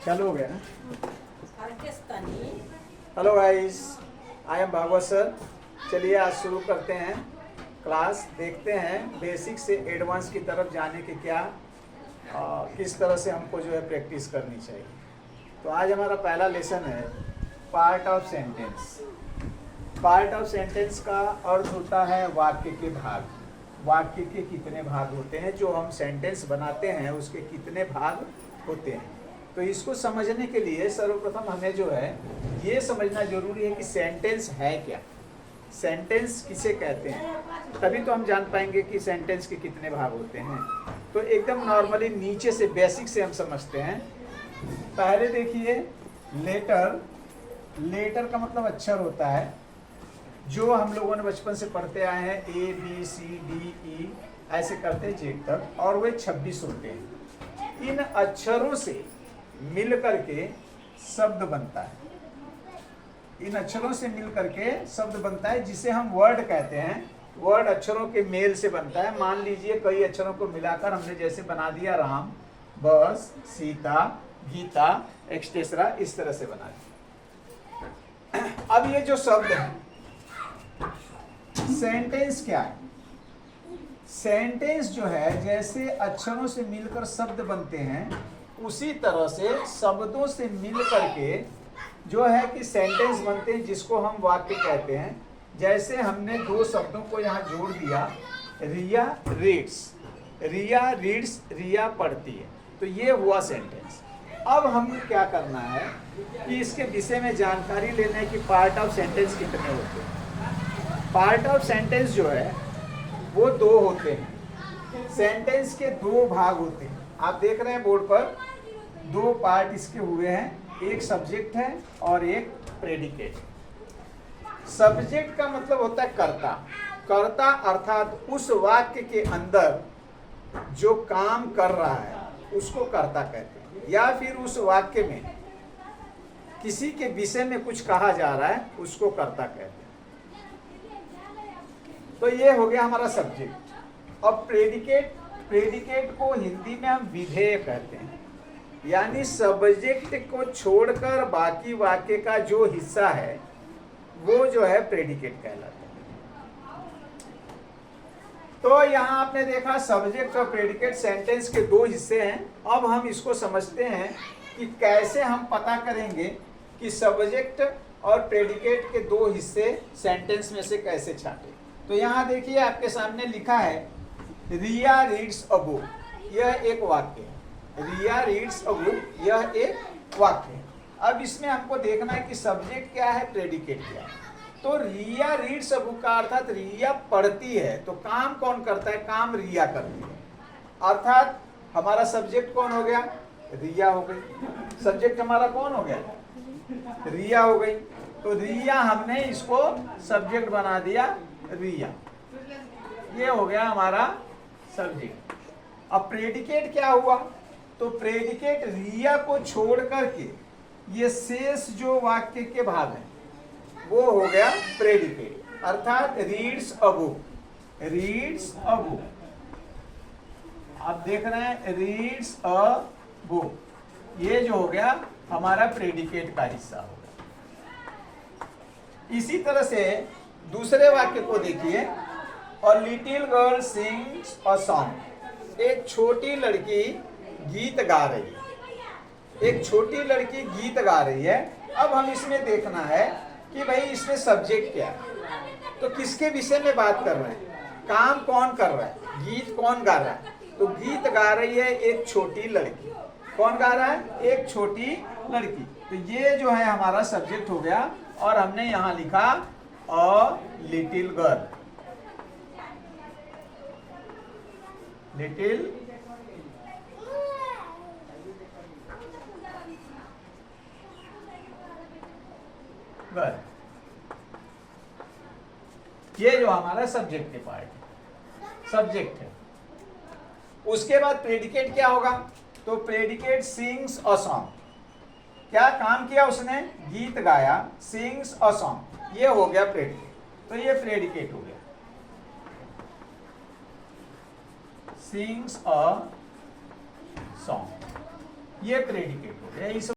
चालू हो गया ना। Hello guys, I am Bhagwat sir. चलिए आज शुरू करते हैं क्लास। देखते हैं बेसिक से एडवांस की तरफ जाने के क्या किस तरह से हमको जो है प्रैक्टिस करनी चाहिए। तो आज हमारा पहला लेसन है part of sentence. Part of sentence का अर्थ होता है वाक्य के भाग। वाक्य के कितने भाग होते हैं, जो हम सेंटेंस बनाते हैं उसके कितने भाग होते हैं। तो इसको समझने के लिए सर्वप्रथम हमें जो है ये समझना जरूरी है कि सेंटेंस है क्या, सेंटेंस किसे कहते हैं। तभी तो हम जान पाएंगे कि सेंटेंस के कितने भाग होते हैं। तो एकदम नॉर्मली नीचे से बेसिक से हम समझते हैं। पहले देखिए लेटर। लेटर का मतलब अक्षर होता है, जो हम लोगों ने बचपन से पढ़ते आए हैं, A B C D E ऐसे करते हैं जेड तक, और वे 26 होते हैं। इन अक्षरों से मिल करके शब्द बनता है। इन अक्षरों से मिल करके शब्द बनता है जिसे हम वर्ड कहते हैं। वर्ड अक्षरों के मेल से बनता है। मान लीजिए कई अक्षरों को मिलाकर हमने जैसे बना दिया राम, बस, सीता, गीता, एक्सेट्रा, इस तरह से बना दिया। अब ये जो शब्द है, सेंटेंस क्या है? सेंटेंस जो है जैसे अक्षरों से मिलकर शब्द बनते हैं, उसी तरह से शब्दों से मिल करके जो है कि सेंटेंस बनते हैं, जिसको हम वाक्य कहते हैं। जैसे हमने दो शब्दों को यहाँ जोड़ दिया, रिया रीड्स। रिया रीड्स, रिया पढ़ती है, तो ये हुआ सेंटेंस। अब हमें क्या करना है कि इसके विषय में जानकारी लेना है कि पार्ट ऑफ सेंटेंस कितने होते हैं। पार्ट ऑफ सेंटेंस जो है वो दो होते हैं। सेंटेंस के दो भाग होते हैं। आप देख रहे हैं बोर्ड पर दो पार्ट इसके हुए हैं, एक सब्जेक्ट है और एक प्रेडिकेट। सब्जेक्ट का मतलब होता है कर्ता। कर्ता अर्थात उस वाक्य के अंदर जो काम कर रहा है उसको कर्ता कहते हैं, या फिर उस वाक्य में किसी के विषय में कुछ कहा जा रहा है उसको कर्ता कहते हैं। तो ये हो गया हमारा सब्जेक्ट। अब प्रेडिकेट, प्रेडिकेट को हिंदी में हम विधेय कहते हैं, यानी सब्जेक्ट को छोड़कर बाकी वाक्य का जो हिस्सा है वो जो है प्रेडिकेट कहलाता है। तो यहाँ आपने देखा सब्जेक्ट और प्रेडिकेट सेंटेंस के दो हिस्से हैं। अब हम इसको समझते हैं कि कैसे हम पता करेंगे कि सब्जेक्ट और प्रेडिकेट के दो हिस्से सेंटेंस में से कैसे छांटे। तो यहाँ देखिए आपके सामने लिखा है रिया रीड्स अ बुक, यह एक वाक्य है। रिया रीड्स अ बुक, यह एक वाक्य है। अब इसमें हमको देखना है कि सब्जेक्ट क्या है, प्रेडिकेट क्या है। तो रिया रीड्स अ बुक का अर्थात रिया पढ़ती है, तो काम कौन करता है? काम रिया करती है। अर्थात हमारा सब्जेक्ट कौन हो गया? रिया हो गई। सब्जेक्ट हमारा कौन हो गया? रिया हो गई। तो रिया हमने इसको सब्जेक्ट बना दिया, रिया। ये हो गया हमारा सब्जेक्ट। अब प्रेडिकेट क्या हुआ? तो प्रेडिकेट रिया को छोड़ करके ये शेष जो वाक्य के भाग हैं वो हो गया प्रेडिकेट। अर्थात reads a book, reads a book. आप देख रहे हैं रीड्स अ बुक, ये जो हो गया हमारा प्रेडिकेट का हिस्सा हो गया। इसी तरह से दूसरे वाक्य को देखिए, और little girl sings a song. एक छोटी लड़की गीत गा रही है। एक छोटी लड़की गीत गा रही है। अब हम इसमें देखना है कि भाई इसमें सब्जेक्ट क्या है, तो किसके विषय में बात कर रहे हैं, काम कौन कर रहा है, गीत कौन गा रहा है। तो गीत गा रही है एक छोटी लड़की। कौन गा रहा है? एक छोटी लड़की। तो ये जो है हमारा सब्जेक्ट हो गया, और हमने यहाँ लिखा a little girl, little girl. ये जो हमारा सब्जेक्ट के पार्ट है, सब्जेक्ट है। उसके बाद प्रेडिकेट क्या होगा? तो प्रेडिकेट सिंग्स अ सॉन्ग। क्या काम किया उसने? गीत गाया। सिंग्स अ सॉन्ग, ये हो गया प्रेडिकेट। तो ये प्रेडिकेट हो गया, सिंग्स अ सॉन्ग। ये प्रेडिकेट हो गया। इस